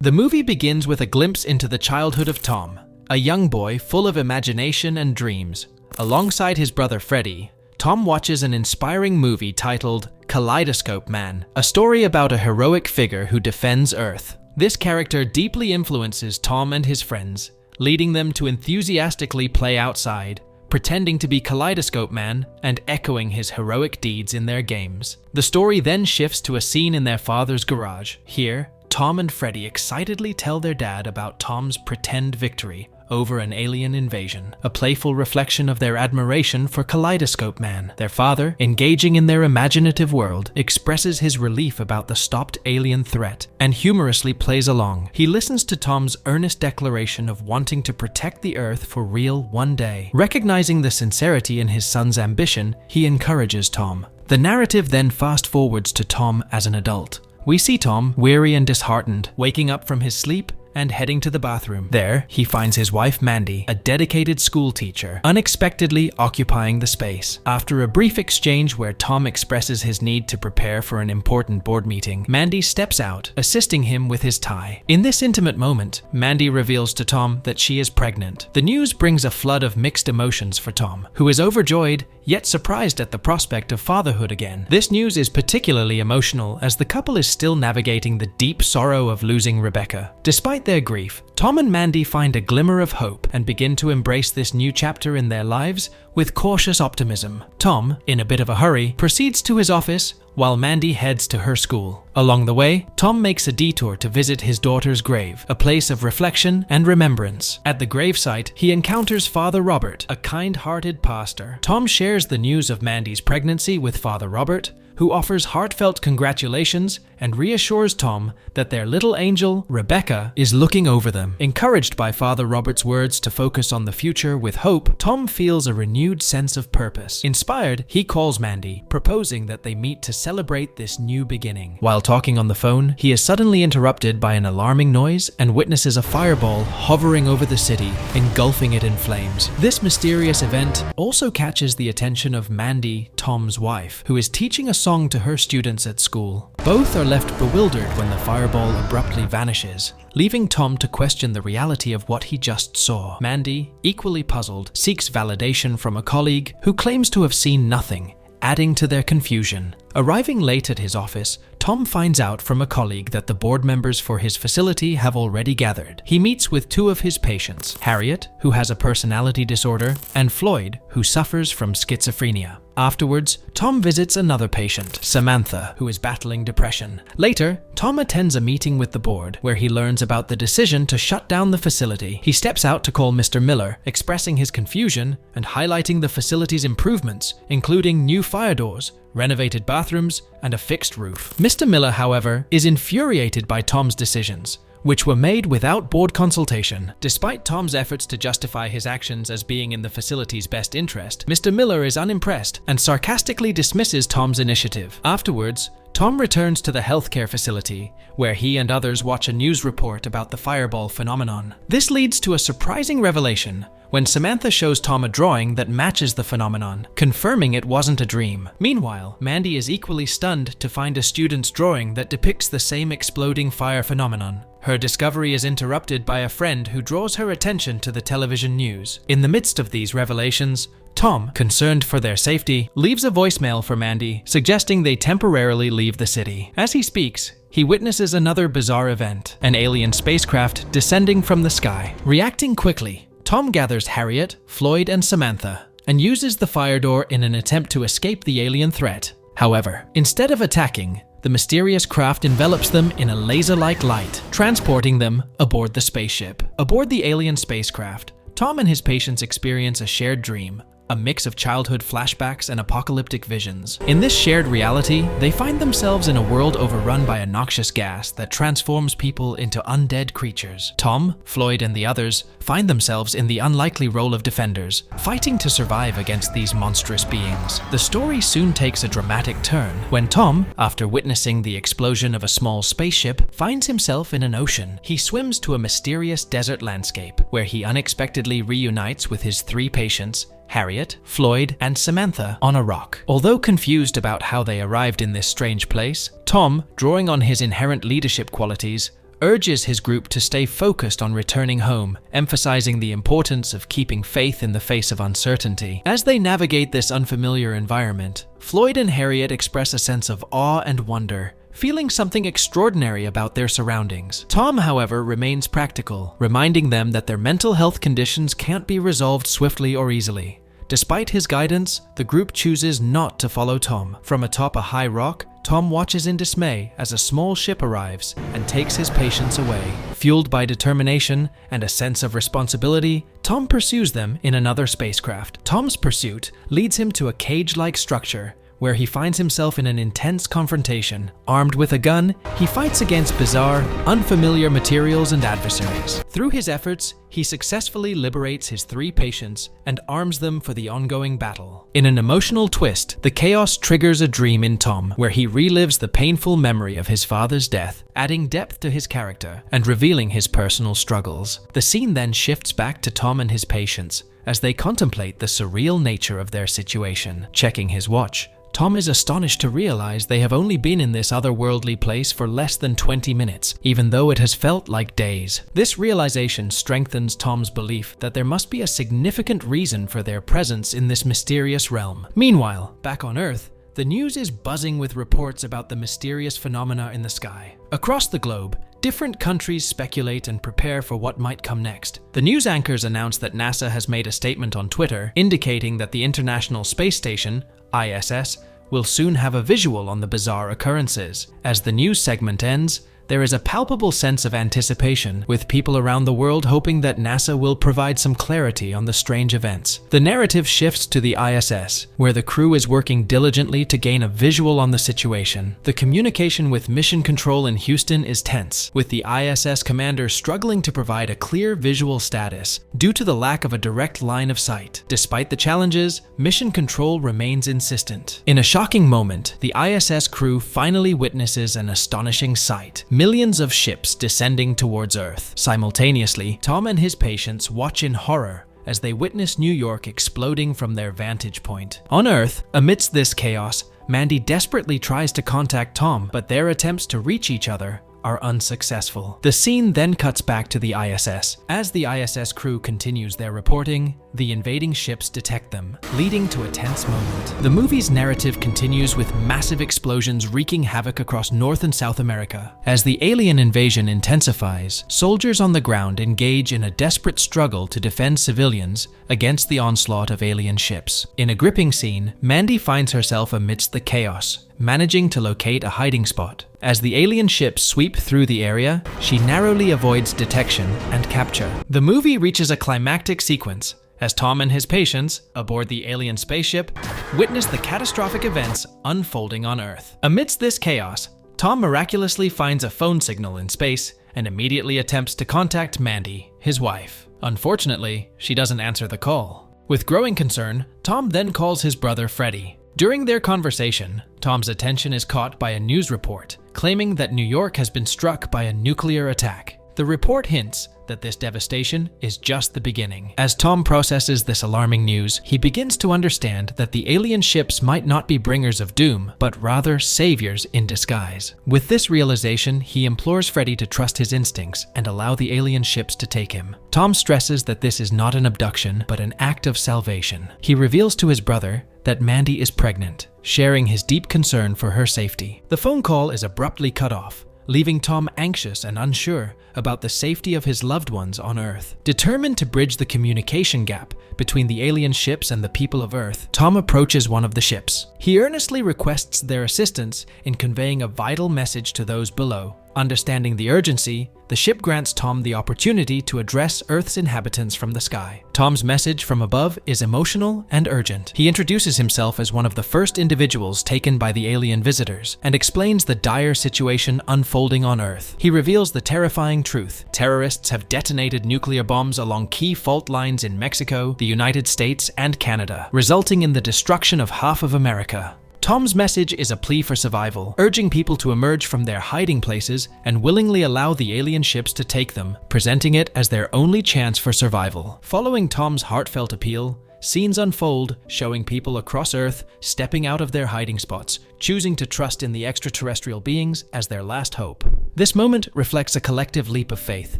The movie begins with a glimpse into the childhood of Tom, a young boy full of imagination and dreams. Alongside his brother Freddie, Tom watches an inspiring movie titled Kaleidoscope Man, a story about a heroic figure who defends Earth. This character deeply influences Tom and his friends, leading them to enthusiastically play outside, pretending to be Kaleidoscope Man and echoing his heroic deeds in their games. The story then shifts to a scene in their father's garage. Here, Tom and Freddie excitedly tell their dad about Tom's pretend victory over an alien invasion, a playful reflection of their admiration for Kaleidoscope Man. Their father, engaging in their imaginative world, expresses his relief about the stopped alien threat and humorously plays along. He listens to Tom's earnest declaration of wanting to protect the Earth for real one day. Recognizing the sincerity in his son's ambition, he encourages Tom. The narrative then fast-forwards to Tom as an adult. We see Tom, weary and disheartened, waking up from his sleep and heading to the bathroom. There, he finds his wife Mandy, a dedicated school teacher, unexpectedly occupying the space. After a brief exchange where Tom expresses his need to prepare for an important board meeting, Mandy steps out, assisting him with his tie. In this intimate moment, Mandy reveals to Tom that she is pregnant. The news brings a flood of mixed emotions for Tom, who is overjoyed yet surprised at the prospect of fatherhood again. This news is particularly emotional as the couple is still navigating the deep sorrow of losing Rebecca. Despite their grief, Tom and Mandy find a glimmer of hope and begin to embrace this new chapter in their lives with cautious optimism. Tom, in a bit of a hurry, proceeds to his office while Mandy heads to her school. Along the way, Tom makes a detour to visit his daughter's grave, a place of reflection and remembrance. At the gravesite, he encounters Father Robert, a kind-hearted pastor. Tom shares the news of Mandy's pregnancy with Father Robert, who offers heartfelt congratulations and reassures Tom that their little angel, Rebecca, is looking over them. Encouraged by Father Robert's words to focus on the future with hope, Tom feels a renewed sense of purpose. Inspired, he calls Mandy, proposing that they meet to celebrate this new beginning. While talking on the phone, he is suddenly interrupted by an alarming noise and witnesses a fireball hovering over the city, engulfing it in flames. This mysterious event also catches the attention of Mandy, Tom's wife, who is teaching a song to her students at school. Both are left bewildered when the fireball abruptly vanishes, leaving Tom to question the reality of what he just saw. Mandy, equally puzzled, seeks validation from a colleague who claims to have seen nothing, adding to their confusion. Arriving late at his office, Tom finds out from a colleague that the board members for his facility have already gathered. He meets with two of his patients, Harriet, who has a personality disorder, and Floyd, who suffers from schizophrenia. Afterwards, Tom visits another patient, Samantha, who is battling depression. Later, Tom attends a meeting with the board, where he learns about the decision to shut down the facility. He steps out to call Mr. Miller, expressing his confusion and highlighting the facility's improvements, including new fire doors, renovated bathrooms, and a fixed roof. Mr. Miller, however, is infuriated by Tom's decisions, which were made without board consultation. Despite Tom's efforts to justify his actions as being in the facility's best interest, Mr. Miller is unimpressed and sarcastically dismisses Tom's initiative. Afterwards, Tom returns to the healthcare facility, where he and others watch a news report about the fireball phenomenon. This leads to a surprising revelation when Samantha shows Tom a drawing that matches the phenomenon, confirming it wasn't a dream. Meanwhile, Mandy is equally stunned to find a student's drawing that depicts the same exploding fire phenomenon. Her discovery is interrupted by a friend who draws her attention to the television news. In the midst of these revelations, Tom, concerned for their safety, leaves a voicemail for Mandy, suggesting they temporarily leave the city. As he speaks, he witnesses another bizarre event, an alien spacecraft descending from the sky. Reacting quickly, Tom gathers Harriet, Floyd, and Samantha, and uses the fire door in an attempt to escape the alien threat. However, instead of attacking, the mysterious craft envelops them in a laser-like light, transporting them aboard the spaceship. Aboard the alien spacecraft, Tom and his patients experience a shared dream, a mix of childhood flashbacks and apocalyptic visions. In this shared reality, they find themselves in a world overrun by a noxious gas that transforms people into undead creatures. Tom, Floyd, and the others find themselves in the unlikely role of defenders, fighting to survive against these monstrous beings. The story soon takes a dramatic turn when Tom, after witnessing the explosion of a small spaceship, finds himself in an ocean. He swims to a mysterious desert landscape, where he unexpectedly reunites with his three patients, Harriet, Floyd, and Samantha on a rock. Although confused about how they arrived in this strange place, Tom, drawing on his inherent leadership qualities, urges his group to stay focused on returning home, emphasizing the importance of keeping faith in the face of uncertainty. As they navigate this unfamiliar environment, Floyd and Harriet express a sense of awe and wonder, feeling something extraordinary about their surroundings. Tom, however, remains practical, reminding them that their mental health conditions can't be resolved swiftly or easily. Despite his guidance, the group chooses not to follow Tom. From atop a high rock, Tom watches in dismay as a small ship arrives and takes his patients away. Fueled by determination and a sense of responsibility, Tom pursues them in another spacecraft. Tom's pursuit leads him to a cage-like structure where he finds himself in an intense confrontation. Armed with a gun, he fights against bizarre, unfamiliar materials and adversaries. Through his efforts, he successfully liberates his 3 patients and arms them for the ongoing battle. In an emotional twist, the chaos triggers a dream in Tom, where he relives the painful memory of his father's death, adding depth to his character and revealing his personal struggles. The scene then shifts back to Tom and his patients as they contemplate the surreal nature of their situation. Checking his watch, Tom is astonished to realize they have only been in this otherworldly place for less than 20 minutes, even though it has felt like days. This realization strengthens Tom's belief that there must be a significant reason for their presence in this mysterious realm. Meanwhile, back on Earth, the news is buzzing with reports about the mysterious phenomena in the sky. Across the globe, different countries speculate and prepare for what might come next. The news anchors announce that NASA has made a statement on Twitter indicating that the International Space Station, ISS, will soon have a visual on the bizarre occurrences. As the news segment ends, there is a palpable sense of anticipation, with people around the world hoping that NASA will provide some clarity on the strange events. The narrative shifts to the ISS, where the crew is working diligently to gain a visual on the situation. The communication with Mission Control in Houston is tense, with the ISS commander struggling to provide a clear visual status due to the lack of a direct line of sight. Despite the challenges, Mission Control remains insistent. In a shocking moment, the ISS crew finally witnesses an astonishing sight: millions of ships descending towards Earth. Simultaneously, Tom and his patients watch in horror as they witness New York exploding from their vantage point. On Earth, amidst this chaos, Mandy desperately tries to contact Tom, but their attempts to reach each other are unsuccessful. The scene then cuts back to the ISS. As the ISS crew continues their reporting, the invading ships detect them, leading to a tense moment. The movie's narrative continues with massive explosions wreaking havoc across North and South America. As the alien invasion intensifies, soldiers on the ground engage in a desperate struggle to defend civilians against the onslaught of alien ships. In a gripping scene, Mandy finds herself amidst the chaos, managing to locate a hiding spot. As the alien ships sweep through the area, she narrowly avoids detection and capture. The movie reaches a climactic sequence as Tom and his patients, aboard the alien spaceship, witness the catastrophic events unfolding on Earth. Amidst this chaos, Tom miraculously finds a phone signal in space and immediately attempts to contact Mandy, his wife. Unfortunately, she doesn't answer the call. With growing concern, Tom then calls his brother Freddie. During their conversation, Tom's attention is caught by a news report claiming that New York has been struck by a nuclear attack. The report hints that this devastation is just the beginning. As Tom processes this alarming news, he begins to understand that the alien ships might not be bringers of doom, but rather saviors in disguise. With this realization, he implores Freddie to trust his instincts and allow the alien ships to take him. Tom stresses that this is not an abduction, but an act of salvation. He reveals to his brother that Mandy is pregnant, sharing his deep concern for her safety. The phone call is abruptly cut off, leaving Tom anxious and unsure about the safety of his loved ones on Earth. Determined to bridge the communication gap between the alien ships and the people of Earth, Tom approaches one of the ships. He earnestly requests their assistance in conveying a vital message to those below. Understanding the urgency, the ship grants Tom the opportunity to address Earth's inhabitants from the sky. Tom's message from above is emotional and urgent. He introduces himself as one of the first individuals taken by the alien visitors and explains the dire situation unfolding on Earth. He reveals the terrifying truth: terrorists have detonated nuclear bombs along key fault lines in Mexico, the United States, and Canada, resulting in the destruction of half of America. Tom's message is a plea for survival, urging people to emerge from their hiding places and willingly allow the alien ships to take them, presenting it as their only chance for survival. Following Tom's heartfelt appeal, scenes unfold, showing people across Earth stepping out of their hiding spots, choosing to trust in the extraterrestrial beings as their last hope. This moment reflects a collective leap of faith,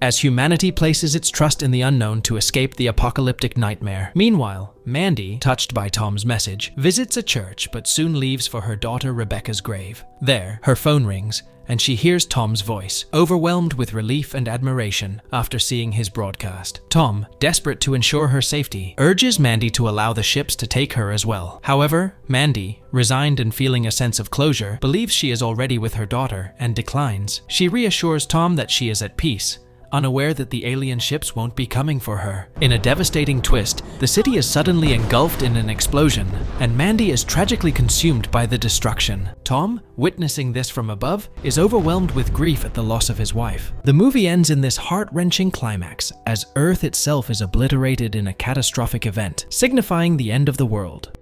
as humanity places its trust in the unknown to escape the apocalyptic nightmare. Meanwhile, Mandy, touched by Tom's message, visits a church but soon leaves for her daughter Rebecca's grave. There, her phone rings, and she hears Tom's voice, overwhelmed with relief and admiration after seeing his broadcast. Tom, desperate to ensure her safety, urges Mandy to allow the ships to take her as well. However, Mandy, resigned and feeling a sense of closure, believes she is already with her daughter and declines. She reassures Tom that she is at peace, unaware that the alien ships won't be coming for her. In a devastating twist, the city is suddenly engulfed in an explosion, and Mandy is tragically consumed by the destruction. Tom, witnessing this from above, is overwhelmed with grief at the loss of his wife. The movie ends in this heart-wrenching climax, as Earth itself is obliterated in a catastrophic event, signifying the end of the world.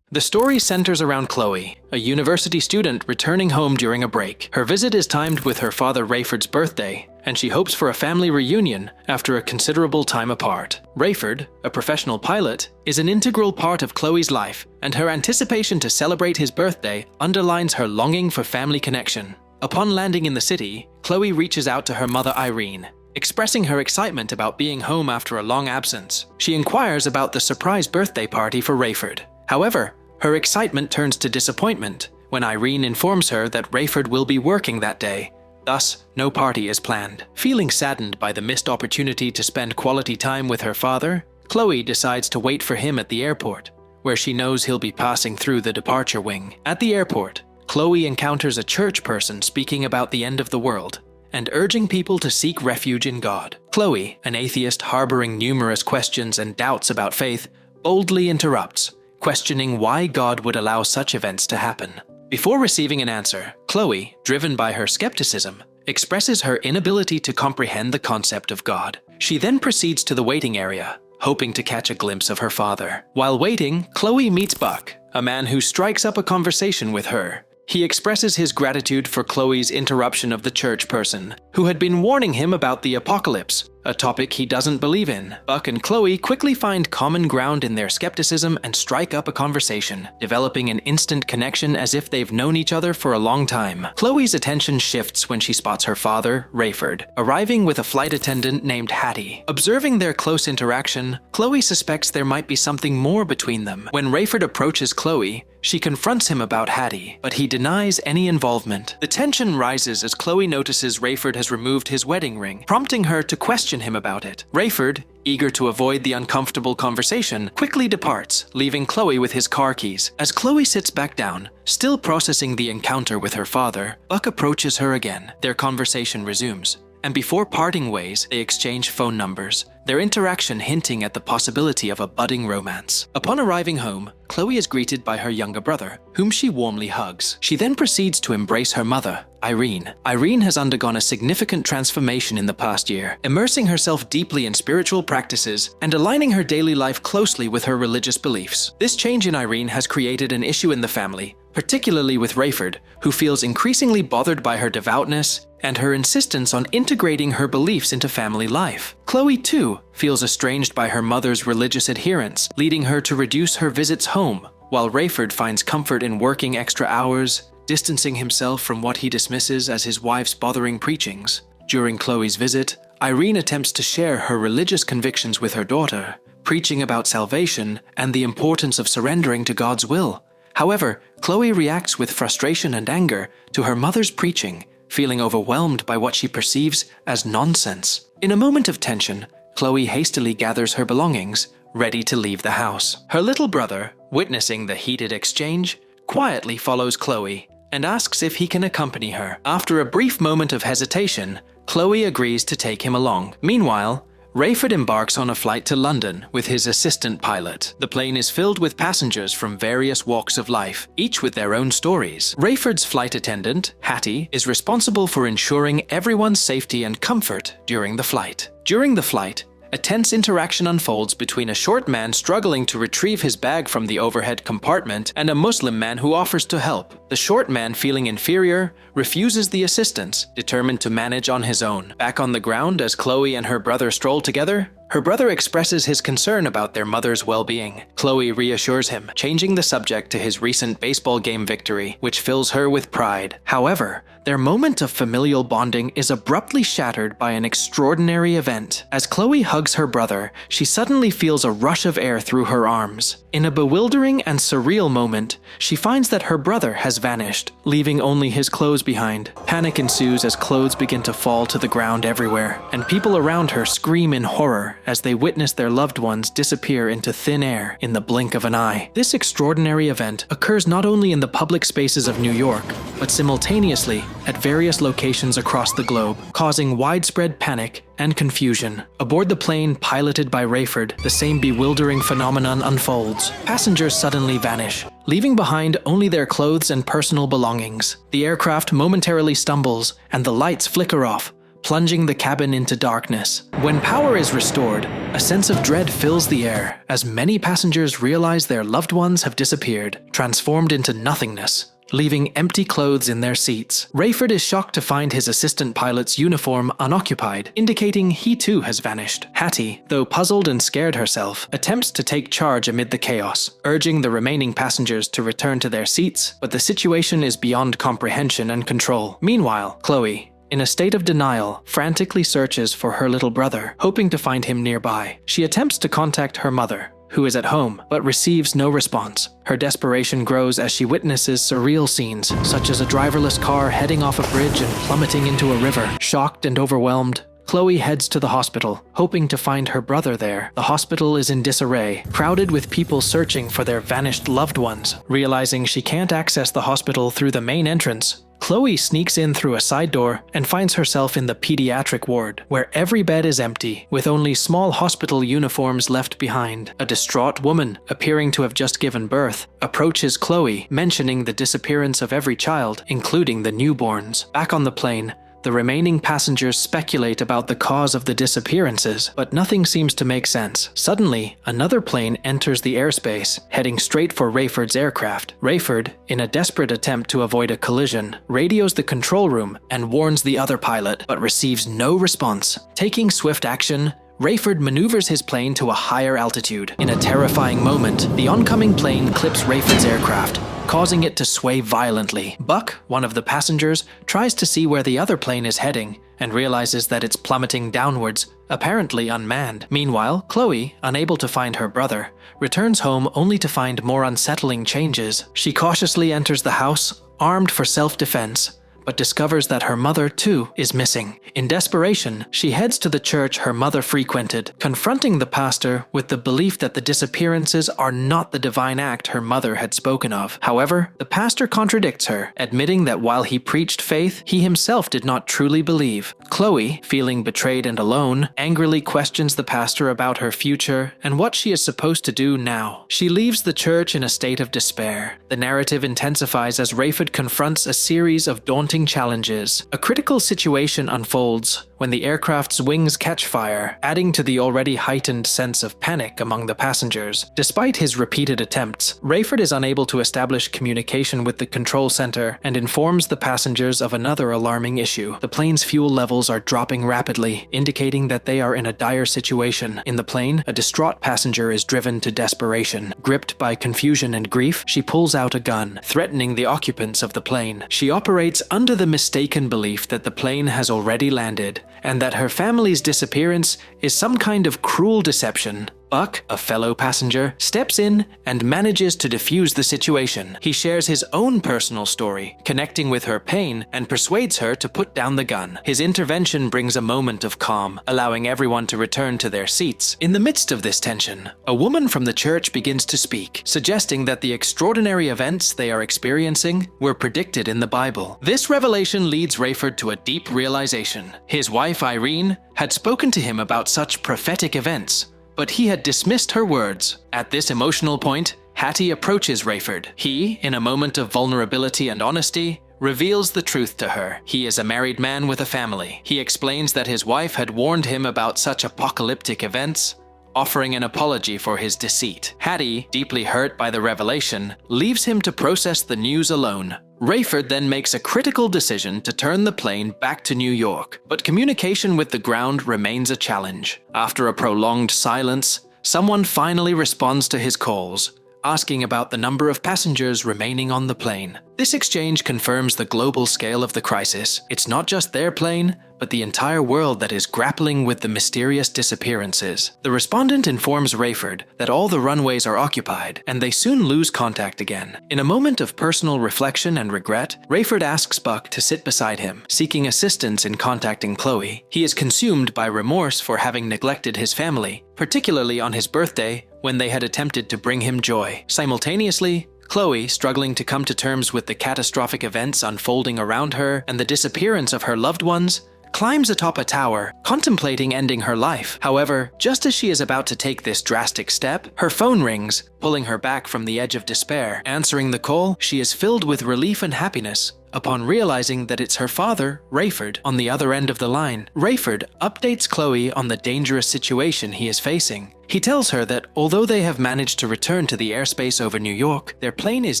The story centers around Chloe, a university student returning home during a break. Her visit is timed with her father Rayford's birthday, and she hopes for a family reunion after a considerable time apart. Rayford, a professional pilot, is an integral part of Chloe's life, and her anticipation to celebrate his birthday underlines her longing for family connection. Upon landing in the city, Chloe reaches out to her mother Irene, expressing her excitement about being home after a long absence. She inquires about the surprise birthday party for Rayford. However, her excitement turns to disappointment when Irene informs her that Rayford will be working that day. Thus, no party is planned. Feeling saddened by the missed opportunity to spend quality time with her father, Chloe decides to wait for him at the airport, where she knows he'll be passing through the departure wing. At the airport, Chloe encounters a church person speaking about the end of the world and urging people to seek refuge in God. Chloe, an atheist harboring numerous questions and doubts about faith, boldly interrupts, questioning why God would allow such events to happen. Before receiving an answer, Chloe, driven by her skepticism, expresses her inability to comprehend the concept of God. She then proceeds to the waiting area, hoping to catch a glimpse of her father. While waiting, Chloe meets Buck, a man who strikes up a conversation with her. He expresses his gratitude for Chloe's interruption of the church person, who had been warning him about the apocalypse, a topic he doesn't believe in. Buck and Chloe quickly find common ground in their skepticism and strike up a conversation, developing an instant connection as if they've known each other for a long time. Chloe's attention shifts when she spots her father, Rayford, arriving with a flight attendant named Hattie. Observing their close interaction, Chloe suspects there might be something more between them. When Rayford approaches Chloe, she confronts him about Hattie, but he denies any involvement. The tension rises as Chloe notices Rayford has removed his wedding ring, prompting her to question him about it. Rayford, eager to avoid the uncomfortable conversation, quickly departs, leaving Chloe with his car keys. As Chloe sits back down, still processing the encounter with her father, Buck approaches her again. Their conversation resumes, and before parting ways, they exchange phone numbers, their interaction hinting at the possibility of a budding romance. Upon arriving home, Chloe is greeted by her younger brother, whom she warmly hugs. She then proceeds to embrace her mother, Irene. Irene has undergone a significant transformation in the past year, immersing herself deeply in spiritual practices and aligning her daily life closely with her religious beliefs. This change in Irene has created an issue in the family, particularly with Rayford, who feels increasingly bothered by her devoutness and her insistence on integrating her beliefs into family life. Chloe, too, feels estranged by her mother's religious adherence, leading her to reduce her visits home, while Rayford finds comfort in working extra hours, distancing himself from what he dismisses as his wife's bothering preachings. During Chloe's visit, Irene attempts to share her religious convictions with her daughter, preaching about salvation and the importance of surrendering to God's will. However, Chloe reacts with frustration and anger to her mother's preaching, feeling overwhelmed by what she perceives as nonsense. In a moment of tension, Chloe hastily gathers her belongings, ready to leave the house. Her little brother, witnessing the heated exchange, quietly follows Chloe and asks if he can accompany her. After a brief moment of hesitation, Chloe agrees to take him along. Meanwhile, Rayford embarks on a flight to London with his assistant pilot. The plane is filled with passengers from various walks of life, each with their own stories. Rayford's flight attendant, Hattie, is responsible for ensuring everyone's safety and comfort during the flight. During the flight, A tense interaction unfolds between a short man struggling to retrieve his bag from the overhead compartment and a Muslim man who offers to help. The short man, feeling inferior, refuses the assistance, determined to manage on his own. Back on the ground, as Chloe and her brother stroll together, her brother expresses his concern about their mother's well-being. Chloe reassures him, changing the subject to his recent baseball game victory, which fills her with pride. However, their moment of familial bonding is abruptly shattered by an extraordinary event. As Chloe hugs her brother, she suddenly feels a rush of air through her arms. In a bewildering and surreal moment, she finds that her brother has vanished, leaving only his clothes behind. Panic ensues as clothes begin to fall to the ground everywhere, and people around her scream in horror as they witness their loved ones disappear into thin air in the blink of an eye. This extraordinary event occurs not only in the public spaces of New York, but simultaneously at various locations across the globe, causing widespread panic and confusion. Aboard the plane piloted by Rayford, the same bewildering phenomenon unfolds. Passengers suddenly vanish, leaving behind only their clothes and personal belongings. The aircraft momentarily stumbles, and the lights flicker off, plunging the cabin into darkness. When power is restored, a sense of dread fills the air as many passengers realize their loved ones have disappeared, transformed into nothingness, leaving empty clothes in their seats. Rayford is shocked to find his assistant pilot's uniform unoccupied, indicating he too has vanished. Hattie, though puzzled and scared herself, attempts to take charge amid the chaos, urging the remaining passengers to return to their seats, but the situation is beyond comprehension and control. Meanwhile, Chloe, in a state of denial, frantically searches for her little brother, hoping to find him nearby. She attempts to contact her mother, who is at home, but receives no response. Her desperation grows as she witnesses surreal scenes, such as a driverless car heading off a bridge and plummeting into a river. Shocked and overwhelmed, Chloe heads to the hospital, hoping to find her brother there. The hospital is in disarray, crowded with people searching for their vanished loved ones. Realizing she can't access the hospital through the main entrance, Chloe sneaks in through a side door and finds herself in the pediatric ward, where every bed is empty, with only small hospital uniforms left behind. A distraught woman, appearing to have just given birth, approaches Chloe, mentioning the disappearance of every child, including the newborns. Back on the plane, the remaining passengers speculate about the cause of the disappearances, but nothing seems to make sense. Suddenly, another plane enters the airspace, heading straight for Rayford's aircraft. Rayford, in a desperate attempt to avoid a collision, radios the control room and warns the other pilot, but receives no response. Taking swift action, Rayford maneuvers his plane to a higher altitude. In a terrifying moment, the oncoming plane clips Rayford's aircraft, causing it to sway violently. Buck, one of the passengers, tries to see where the other plane is heading and realizes that it's plummeting downwards, apparently unmanned. Meanwhile, Chloe, unable to find her brother, returns home only to find more unsettling changes. She cautiously enters the house, armed for self-defense, but discovers that her mother, too, is missing. In desperation, she heads to the church her mother frequented, confronting the pastor with the belief that the disappearances are not the divine act her mother had spoken of. However, the pastor contradicts her, admitting that while he preached faith, he himself did not truly believe. Chloe, feeling betrayed and alone, angrily questions the pastor about her future and what she is supposed to do now. She leaves the church in a state of despair. The narrative intensifies as Rayford confronts a series of daunting challenges. A critical situation unfolds when the aircraft's wings catch fire, adding to the already heightened sense of panic among the passengers. Despite his repeated attempts, Rayford is unable to establish communication with the control center and informs the passengers of another alarming issue. The plane's fuel levels are dropping rapidly, indicating that they are in a dire situation. In the plane, a distraught passenger is driven to desperation. Gripped by confusion and grief, she pulls out a gun, threatening the occupants of the plane. She operates under the mistaken belief that the plane has already landed, and that her family's disappearance is some kind of cruel deception. Buck, a fellow passenger, steps in and manages to defuse the situation. He shares his own personal story, connecting with her pain, and persuades her to put down the gun. His intervention brings a moment of calm, allowing everyone to return to their seats. In the midst of this tension, a woman from the church begins to speak, suggesting that the extraordinary events they are experiencing were predicted in the Bible. This revelation leads Rayford to a deep realization. His wife, Irene, had spoken to him about such prophetic events, but he had dismissed her words. At this emotional point, Hattie approaches Rayford. He, in a moment of vulnerability and honesty, reveals the truth to her. He is a married man with a family. He explains that his wife had warned him about such apocalyptic events, offering an apology for his deceit. Hattie, deeply hurt by the revelation, leaves him to process the news alone. Rayford then makes a critical decision to turn the plane back to New York, but communication with the ground remains a challenge. After a prolonged silence, someone finally responds to his calls, asking about the number of passengers remaining on the plane. This exchange confirms the global scale of the crisis. It's not just their plane, but the entire world that is grappling with the mysterious disappearances. The respondent informs Rayford that all the runways are occupied, and they soon lose contact again. In a moment of personal reflection and regret, Rayford asks Buck to sit beside him, seeking assistance in contacting Chloe. He is consumed by remorse for having neglected his family, particularly on his birthday, when they had attempted to bring him joy. Simultaneously, Chloe, struggling to come to terms with the catastrophic events unfolding around her and the disappearance of her loved ones, climbs atop a tower, contemplating ending her life. However, just as she is about to take this drastic step, her phone rings, pulling her back from the edge of despair. Answering the call, she is filled with relief and happiness upon realizing that it's her father, Rayford, on the other end of the line. Rayford updates Chloe on the dangerous situation he is facing. He tells her that although they have managed to return to the airspace over New York, their plane is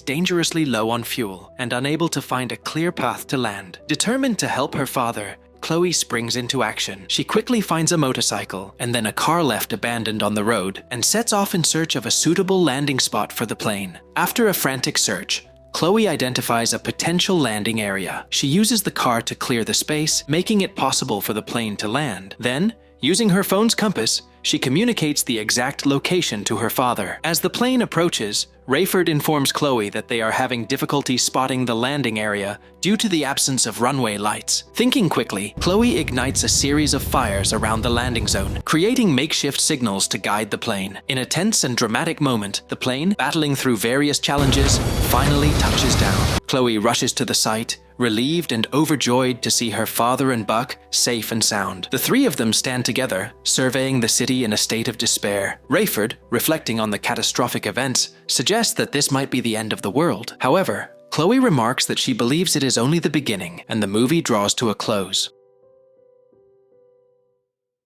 dangerously low on fuel and unable to find a clear path to land. Determined to help her father, Chloe springs into action. She quickly finds a motorcycle and then a car left abandoned on the road and sets off in search of a suitable landing spot for the plane. After a frantic search, Chloe identifies a potential landing area. She uses the car to clear the space, making it possible for the plane to land. Then, using her phone's compass, she communicates the exact location to her father. As the plane approaches, Rayford informs Chloe that they are having difficulty spotting the landing area due to the absence of runway lights. Thinking quickly, Chloe ignites a series of fires around the landing zone, creating makeshift signals to guide the plane. In a tense and dramatic moment, the plane, battling through various challenges, finally touches down. Chloe rushes to the site, relieved and overjoyed to see her father and Buck safe and sound. The three of them stand together, surveying the city in a state of despair. Rayford, reflecting on the catastrophic events, suggests that this might be the end of the world. However, Chloe remarks that she believes it is only the beginning, and the movie draws to a close.